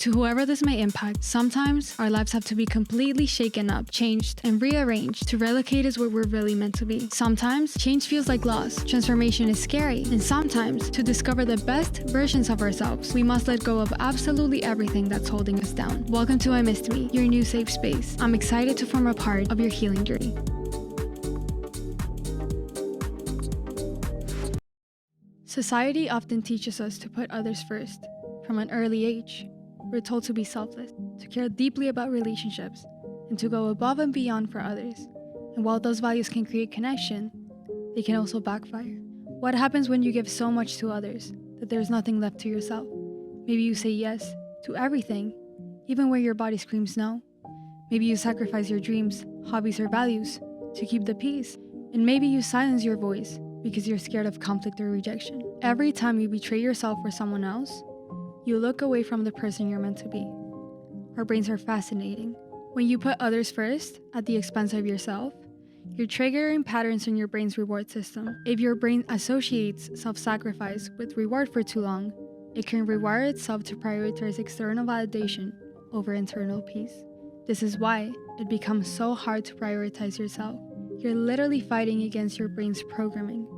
To whoever this may impact, sometimes our lives have to be completely shaken up, changed, and rearranged to relocate us where we're really meant to be. Sometimes, change feels like loss, transformation is scary, and sometimes, to discover the best versions of ourselves, we must let go of absolutely everything that's holding us down. Welcome to I Missed Me, your new safe space. I'm excited to form a part of your healing journey. Society often teaches us to put others first. From an early age, we're told to be selfless, to care deeply about relationships, and to go above and beyond for others. And while those values can create connection, they can also backfire. What happens when you give so much to others that there's nothing left to yourself? Maybe you say yes to everything, even where your body screams no. Maybe you sacrifice your dreams, hobbies, or values to keep the peace. And maybe you silence your voice because you're scared of conflict or rejection. Every time you betray yourself for someone else, you look away from the person you're meant to be. Our brains are fascinating. When you put others first at the expense of yourself, you're triggering patterns in your brain's reward system. If your brain associates self-sacrifice with reward for too long, it can rewire itself to prioritize external validation over internal peace. This is why it becomes so hard to prioritize yourself. You're literally fighting against your brain's programming.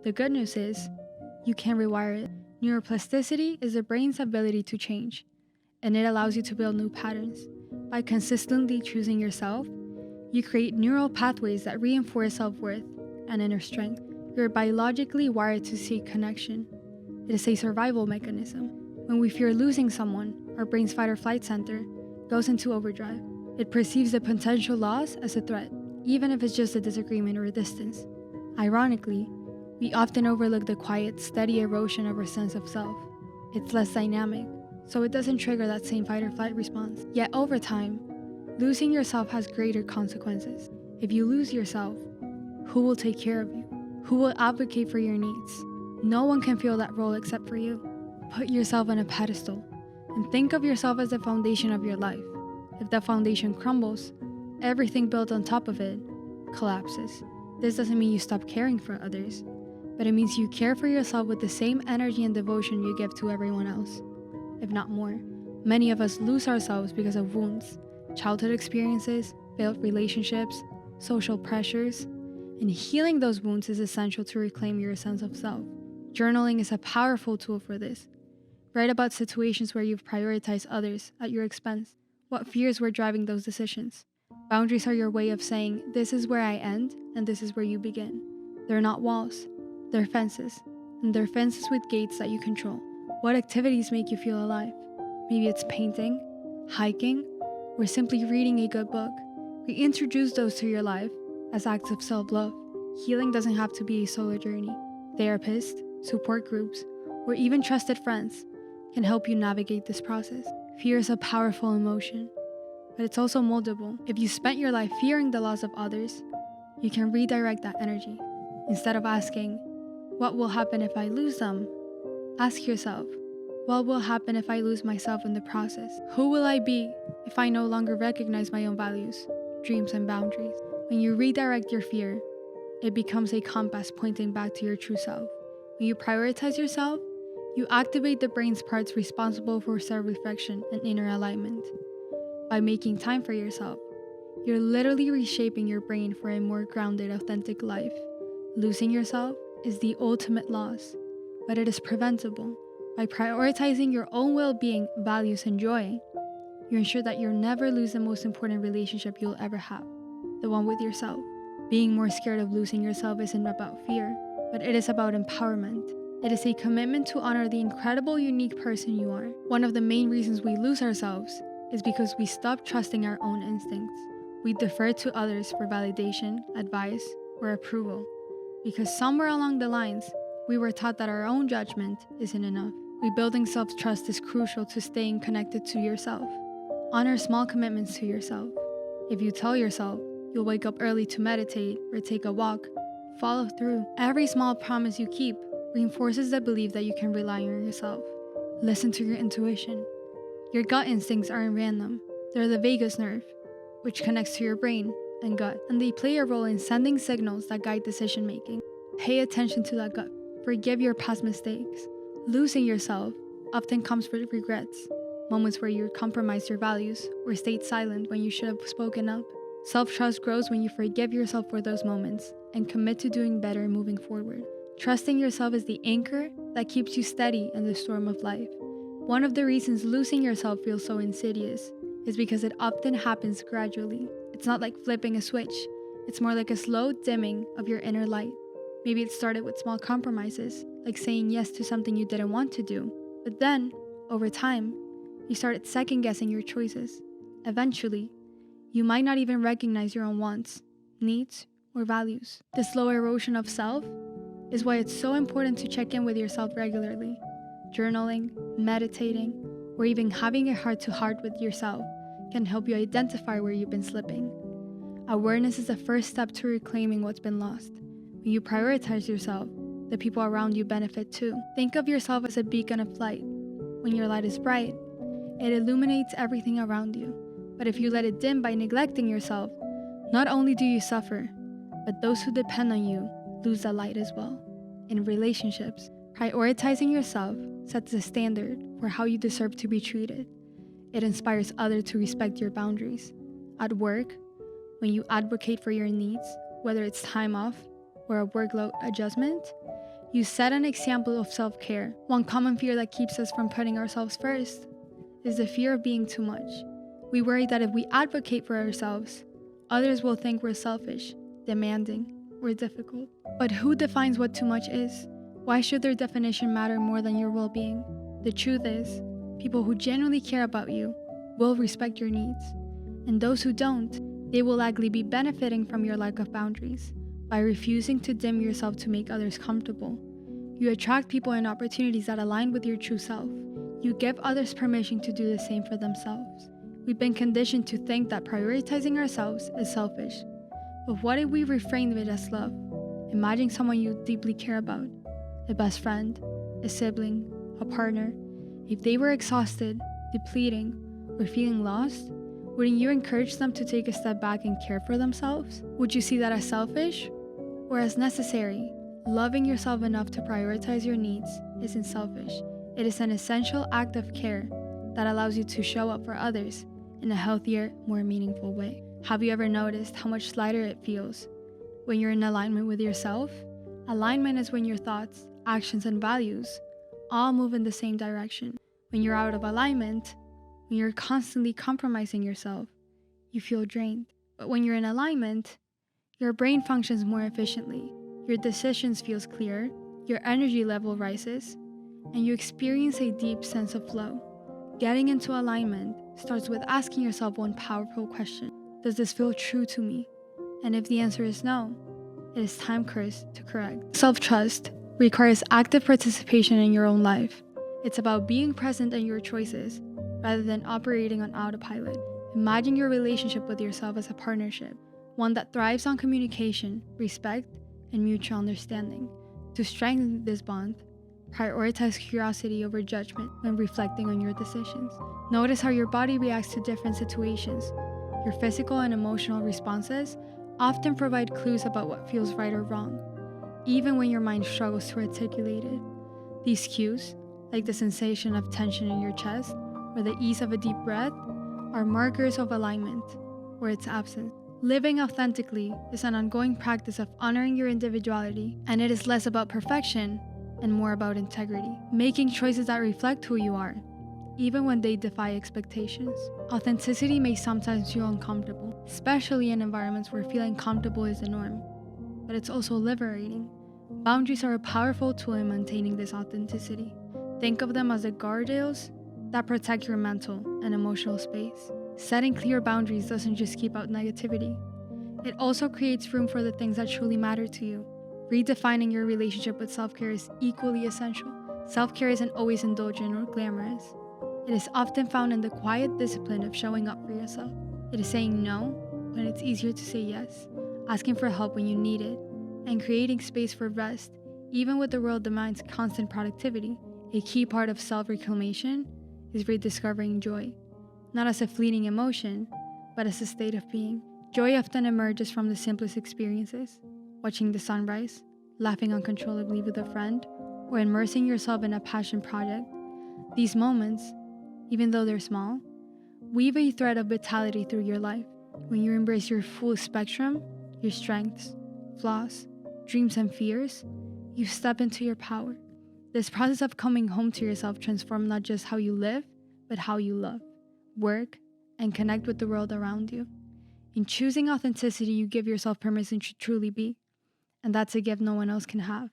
The good news is, you can rewire it. Neuroplasticity is the brain's ability to change, and it allows you to build new patterns. By consistently choosing yourself, you create neural pathways that reinforce self-worth and inner strength. You're biologically wired to seek connection. It is a survival mechanism. When we fear losing someone, our brain's fight or flight center goes into overdrive. It perceives the potential loss as a threat, even if it's just a disagreement or a distance. Ironically, we often overlook the quiet, steady erosion of our sense of self. It's less dynamic, so it doesn't trigger that same fight or flight response. Yet over time, losing yourself has greater consequences. If you lose yourself, who will take care of you? Who will advocate for your needs? No one can fill that role except for you. Put yourself on a pedestal and think of yourself as the foundation of your life. If that foundation crumbles, everything built on top of it collapses. This doesn't mean you stop caring for others, but it means you care for yourself with the same energy and devotion you give to everyone else, if not more. Many of us lose ourselves because of wounds, childhood experiences, failed relationships, social pressures, and healing those wounds is essential to reclaim your sense of self. Journaling is a powerful tool for this. Write about situations where you've prioritized others at your expense. What fears were driving those decisions? Boundaries are your way of saying, this is where I end and this is where you begin. They're not walls, they're fences, and they're fences with gates that you control. What activities make you feel alive? Maybe it's painting, hiking, or simply reading a good book. Reintroduce those to your life as acts of self-love. Healing doesn't have to be a solo journey. Therapists, support groups, or even trusted friends can help you navigate this process. Fear is a powerful emotion, but it's also moldable. If you spent your life fearing the loss of others, you can redirect that energy. Instead of asking, what will happen if I lose them? Ask yourself, what will happen if I lose myself in the process? Who will I be if I no longer recognize my own values, dreams, and boundaries? When you redirect your fear, it becomes a compass pointing back to your true self. When you prioritize yourself, you activate the brain's parts responsible for self-reflection and inner alignment. By making time for yourself, you're literally reshaping your brain for a more grounded, authentic life. Losing yourself is the ultimate loss, but it is preventable. By prioritizing your own well-being, values, and joy, you ensure that you'll never lose the most important relationship you'll ever have, the one with yourself. Being more scared of losing yourself isn't about fear, but it is about empowerment. It is a commitment to honor the incredible, unique person you are. One of the main reasons we lose ourselves is because we stop trusting our own instincts. We defer to others for validation, advice, or approval, because somewhere along the lines, we were taught that our own judgment isn't enough. Rebuilding self-trust is crucial to staying connected to yourself. Honor small commitments to yourself. If you tell yourself you'll wake up early to meditate or take a walk, follow through. Every small promise you keep reinforces the belief that you can rely on yourself. Listen to your intuition. Your gut instincts aren't random. They're the vagus nerve, which connects to your brain and gut, and they play a role in sending signals that guide decision making. Pay attention to that gut. Forgive your past mistakes. Losing yourself often comes with regrets, moments where you compromised your values or stayed silent when you should have spoken up. Self-trust grows when you forgive yourself for those moments and commit to doing better moving forward. Trusting yourself is the anchor that keeps you steady in the storm of life. One of the reasons losing yourself feels so insidious is because it often happens gradually. It's not like flipping a switch. It's more like a slow dimming of your inner light. Maybe it started with small compromises, like saying yes to something you didn't want to do. But then, over time, you started second-guessing your choices. Eventually, you might not even recognize your own wants, needs, or values. The slow erosion of self is why it's so important to check in with yourself regularly. Journaling, meditating, or even having a heart-to-heart with yourself can help you identify where you've been slipping. Awareness is the first step to reclaiming what's been lost. When you prioritize yourself, the people around you benefit too. Think of yourself as a beacon of light. When your light is bright, it illuminates everything around you. But if you let it dim by neglecting yourself, not only do you suffer, but those who depend on you lose that light as well. In relationships, prioritizing yourself sets the standard for how you deserve to be treated. It inspires others to respect your boundaries. At work, when you advocate for your needs, whether it's time off or a workload adjustment, you set an example of self-care. One common fear that keeps us from putting ourselves first is the fear of being too much. We worry that if we advocate for ourselves, others will think we're selfish, demanding, or difficult. But who defines what too much is? Why should their definition matter more than your well-being? The truth is, people who genuinely care about you will respect your needs. And those who don't, they will likely be benefiting from your lack of boundaries. By refusing to dim yourself to make others comfortable, you attract people and opportunities that align with your true self. You give others permission to do the same for themselves. We've been conditioned to think that prioritizing ourselves is selfish. But what if we reframe it as love? Imagine someone you deeply care about, a best friend, a sibling, a partner. If they were exhausted, depleting, or feeling lost, wouldn't you encourage them to take a step back and care for themselves? Would you see that as selfish or as necessary? Loving yourself enough to prioritize your needs isn't selfish. It is an essential act of care that allows you to show up for others in a healthier, more meaningful way. Have you ever noticed how much lighter it feels when you're in alignment with yourself? Alignment is when your thoughts, actions, and values all move in the same direction. When you're out of alignment, when you're constantly compromising yourself, you feel drained. But when you're in alignment, your brain functions more efficiently, your decisions feels clear, your energy level rises, and you experience a deep sense of flow. Getting into alignment starts with asking yourself one powerful question. Does this feel true to me? And if the answer is no, it is time course to correct. Self-trust requires active participation in your own life. It's about being present in your choices rather than operating on autopilot. Imagine your relationship with yourself as a partnership, one that thrives on communication, respect, and mutual understanding. To strengthen this bond, prioritize curiosity over judgment when reflecting on your decisions. Notice how your body reacts to different situations. Your physical and emotional responses often provide clues about what feels right or wrong, even when your mind struggles to articulate it. These cues, like the sensation of tension in your chest or the ease of a deep breath, are markers of alignment or its absence. Living authentically is an ongoing practice of honoring your individuality, and it is less about perfection and more about integrity, making choices that reflect who you are, even when they defy expectations. Authenticity may sometimes feel uncomfortable, especially in environments where feeling comfortable is the norm, but it's also liberating. Boundaries are a powerful tool in maintaining this authenticity. Think of them as the guardrails that protect your mental and emotional space. Setting clear boundaries doesn't just keep out negativity, it also creates room for the things that truly matter to you. Redefining your relationship with self-care is equally essential. Self-care isn't always indulgent or glamorous. It is often found in the quiet discipline of showing up for yourself. It is saying no when it's easier to say yes, asking for help when you need it, and creating space for rest, even when the world demands constant productivity. A key part of self-reclamation is rediscovering joy, not as a fleeting emotion, but as a state of being. Joy often emerges from the simplest experiences: watching the sunrise, laughing uncontrollably with a friend, or immersing yourself in a passion project. These moments, even though they're small, weave a thread of vitality through your life. When you embrace your full spectrum, your strengths, flaws, dreams, and fears, you step into your power. This process of coming home to yourself transforms not just how you live, but how you love, work, and connect with the world around you. In choosing authenticity, you give yourself permission to truly be, and that's a gift no one else can have.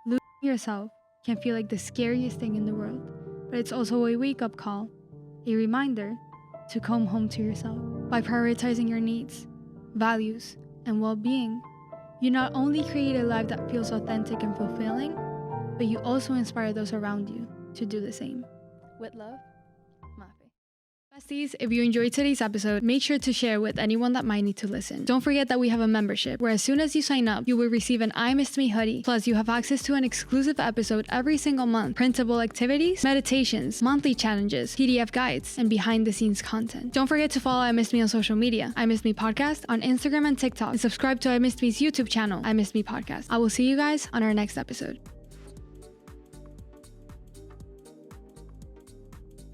Losing yourself can feel like the scariest thing in the world, but it's also a wake-up call, a reminder to come home to yourself. By prioritizing your needs, values, and well-being, you not only create a life that feels authentic and fulfilling, but you also inspire those around you to do the same. With love, Mafe. Besties, if you enjoyed today's episode, make sure to share with anyone that might need to listen. Don't forget that we have a membership where as soon as you sign up, you will receive an I Missed Me hoodie. Plus, you have access to an exclusive episode every single month, printable activities, meditations, monthly challenges, PDF guides, and behind the scenes content. Don't forget to follow I Missed Me on social media, I Missed Me Podcast on Instagram and TikTok, and subscribe to I Missed Me's YouTube channel, I Missed Me Podcast. I will see you guys on our next episode.